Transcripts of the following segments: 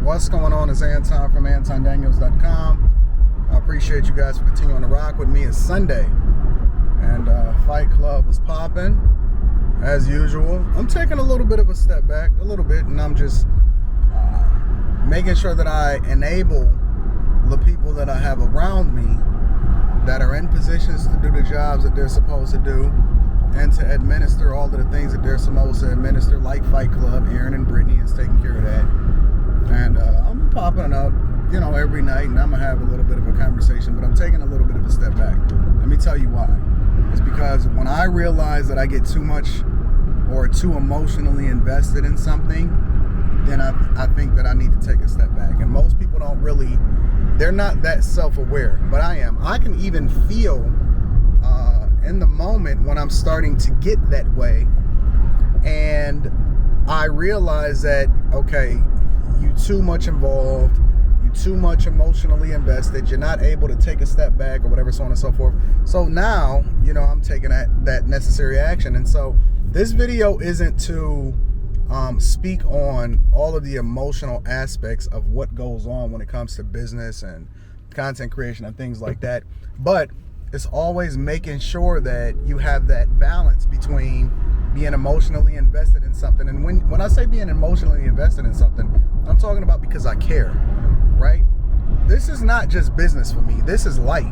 What's going on? It's Anton from AntonDaniels.com. I appreciate you guys for continuing to rock with me. It's Sunday, and Fight Club was popping as usual. I'm taking a little bit of a step back, and I'm just making sure that I enable the people that I have around me that are in positions to do the jobs that they're supposed to do and to administer all of the things that they're supposed to administer, like Fight Club. Aaron and Brittany is taking care of that. And I'm popping up, every night, and I'm going to have a little bit of a conversation, but I'm taking a little bit of a step back. Let me tell you why. It's because when I realize that I get too much or too emotionally invested in something, then I think that I need to take a step back. And most people they're not that self-aware, but I am. I can even feel in the moment when I'm starting to get that way, and I realize that, okay, you too much involved, you too much emotionally invested, you're not able to take a step back or whatever, so on and so forth. So now, I'm taking that necessary action. And so this video isn't to speak on all of the emotional aspects of what goes on when it comes to business and content creation and things like that, but it's always making sure that you have that balance between being emotionally invested in something. And when I say being emotionally invested in something, I'm talking about because I care, right? This is not just business for me. This is life,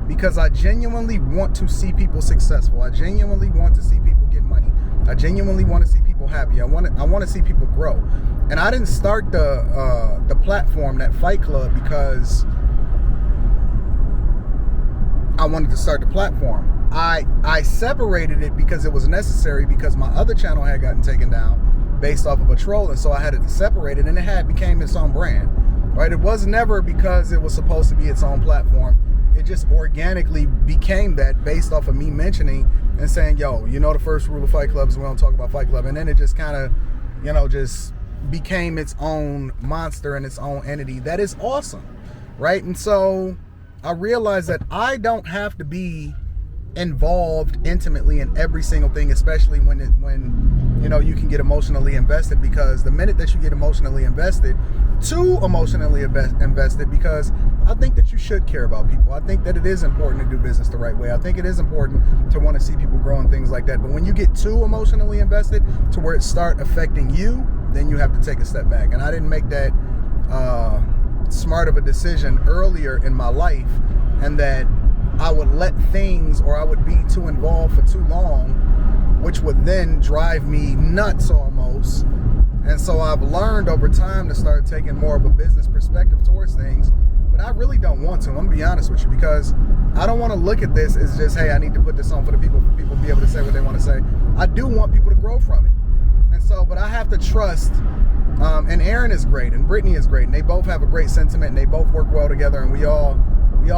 because I genuinely want to see people successful. I genuinely want to see people get money. I genuinely want to see people happy. I want to see people grow. And I didn't start the platform, that Fight Club, because I wanted to start the platform. I separated it because it was necessary, because my other channel had gotten taken down based off of a troll, and so I had to separate it, and it became its own brand, right? It was never because it was supposed to be its own platform. It just organically became that based off of me mentioning and saying, yo, the first rule of Fight Club is we don't talk about Fight Club. And then it just kind of, just became its own monster and its own entity. That is awesome, right? And so I realized that I don't have to be involved intimately in every single thing, especially when you can get emotionally invested, because the minute that you get emotionally invested, because I think that you should care about people. I think that it is important to do business the right way. I think it is important to want to see people grow and things like that. But when you get too emotionally invested to where it start affecting you, then you have to take a step back. And I didn't make that smart of a decision earlier in my life, and that I would let things, or I would be too involved for too long, which would then drive me nuts almost. And so I've learned over time to start taking more of a business perspective towards things, but I really don't want to. I'm gonna be honest with you, because I don't want to look at this as just, hey, I need to put this on for people to be able to say what they want to say. I do want people to grow from it. And so, but I have to trust, and Aaron is great, and Brittany is great, and they both have a great sentiment, and they both work well together, and we all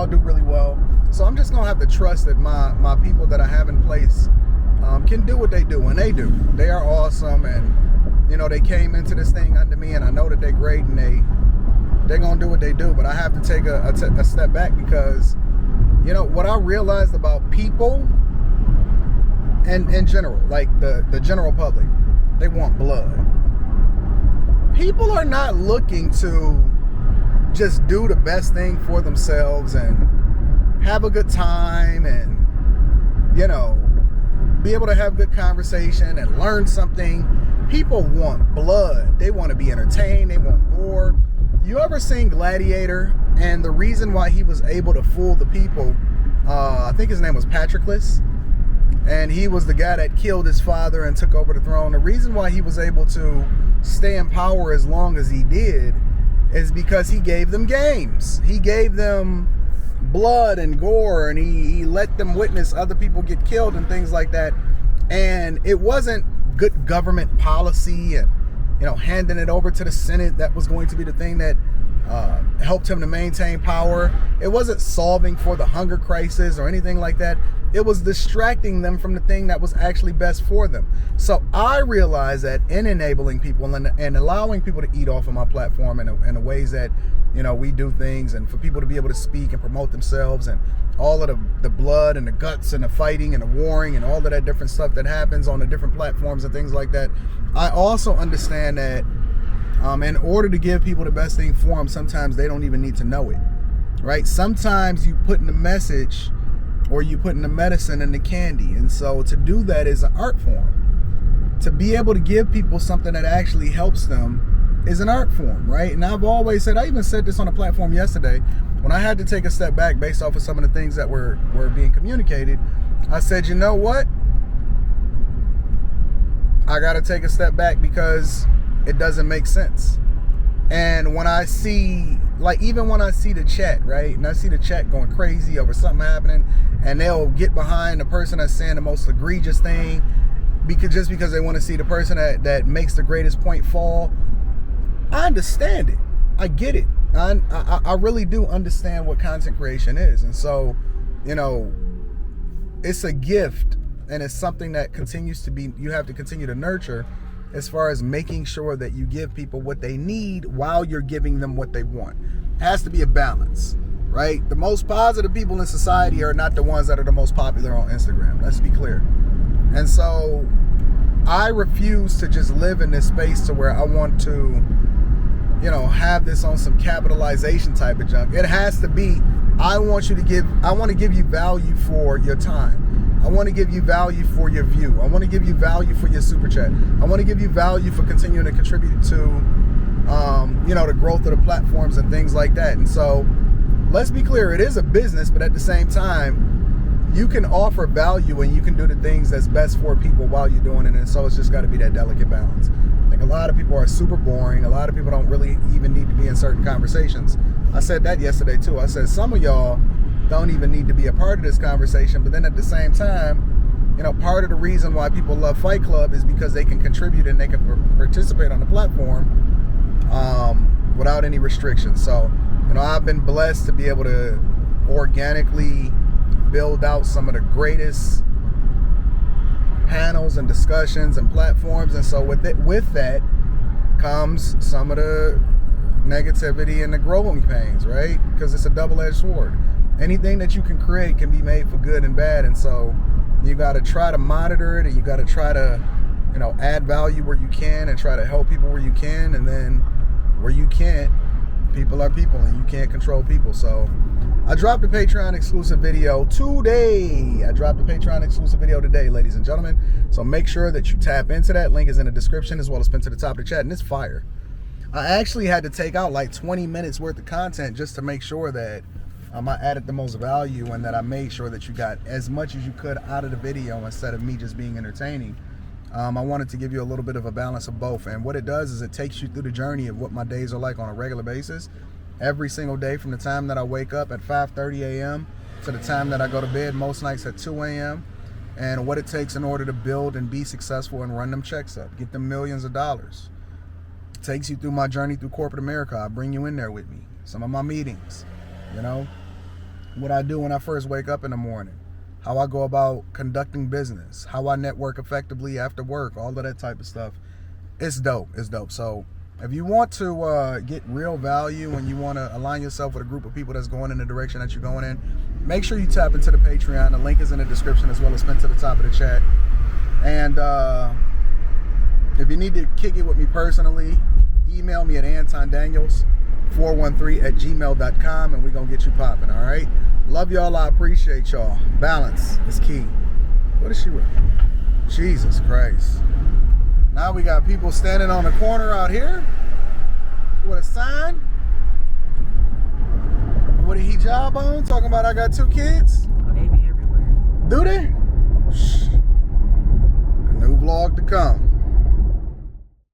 do really well. So I'm just gonna have to trust that my people that I have in place can do what they do, and they do. They are awesome, and they came into this thing under me, and I know that they're great, and they're gonna do what they do. But I have to take a step back, because what I realized about people and in general, like the general public, they want blood. People are not looking to just do the best thing for themselves and have a good time and be able to have good conversation and learn something. People want blood. They want to be entertained. They want gore. You ever seen Gladiator? And the reason why he was able to fool the people, I think his name was Patroclus, and he was the guy that killed his father and took over the throne. The reason why he was able to stay in power as long as he did is because he gave them games. He gave them blood and gore, and he let them witness other people get killed and things like that. And it wasn't good government policy and handing it over to the Senate that was going to be the thing that helped him to maintain power. It wasn't solving for the hunger crisis or anything like that. It was distracting them from the thing that was actually best for them. So I realized that in enabling people and allowing people to eat off of my platform in the ways that we do things, and for people to be able to speak and promote themselves, and all of the blood and the guts and the fighting and the warring and all of that different stuff that happens on the different platforms and things like that, I also understand that In order to give people the best thing for them, sometimes they don't even need to know it, right? Sometimes you put in the message or you put in the medicine in the candy. And so to do that is an art form. To be able to give people something that actually helps them is an art form, right? And I've always said, I even said this on a platform yesterday, when I had to take a step back based off of some of the things that were being communicated. I said, you know what? I got to take a step back because it doesn't make sense. And when I see, like, even when I see the chat, right? And I see the chat going crazy over something happening, and they'll get behind the person that's saying the most egregious thing because they want to see the person that makes the greatest point fall. I understand it. I get it. I really do understand what content creation is. And so, you know, it's a gift, and it's something that continues to be, you have to continue to nurture as far as making sure that you give people what they need while you're giving them what they want. It has to be a balance, right? The most positive people in society are not the ones that are the most popular on Instagram. Let's be clear. And so I refuse to just live in this space to where I want to, you know, have this on some capitalization type of junk. It has to be, I want to give you value for your time. I want to give you value for your view. I want to give you value for your super chat. I want to give you value for continuing to contribute to, you know, the growth of the platforms and things like that. And so let's be clear, it is a business, but at the same time, you can offer value and you can do the things that's best for people while you're doing it. And so it's just got to be that delicate balance. I think a lot of people are super boring. A lot of people don't really even need to be in certain conversations. I said that yesterday too. I said some of y'all don't even need to be a part of this conversation. But then at the same time, you know, part of the reason why people love Fight Club is because they can contribute and they can participate on the platform without any restrictions. So, you know, I've been blessed to be able to organically build out some of the greatest panels and discussions and platforms. And so with that comes some of the negativity and the growing pains, right? Because it's a double-edged sword. Anything that you can create can be made for good and bad. And so you got to try to monitor it, and you got to try to, you know, add value where you can and try to help people where you can. And then where you can't, people are people and you can't control people. So I dropped a Patreon exclusive video today. Ladies and gentlemen. So make sure that you tap into that. Link is in the description as well as pinned to the top of the chat. And it's fire. I actually had to take out like 20 minutes worth of content just to make sure that I added the most value and that I made sure that you got as much as you could out of the video instead of me just being entertaining. I wanted to give you a little bit of a balance of both. And what it does is it takes you through the journey of what my days are like on a regular basis. Every single day, from the time that I wake up at 5:30 a.m. to the time that I go to bed, most nights at 2 a.m. And what it takes in order to build and be successful and run them checks up, get them millions of dollars. It takes you through my journey through corporate America. I bring you in there with me. Some of my meetings, you know, what I do when I first wake up in the morning, how I go about conducting business, how I network effectively after work, all of that type of stuff. It's dope. It's dope. So if you want to get real value and you want to align yourself with a group of people that's going in the direction that you're going in, make sure you tap into the Patreon. The link is in the description as well as pinned to the top of the chat. And if you need to kick it with me personally, email me at Anton Daniels 413@gmail.com and we're going to get you popping, all right? Love y'all. I appreciate y'all. Balance is key. What is she with? Jesus Christ. Now we got people standing on the corner out here with a sign with a hijab on talking about I got 2 kids.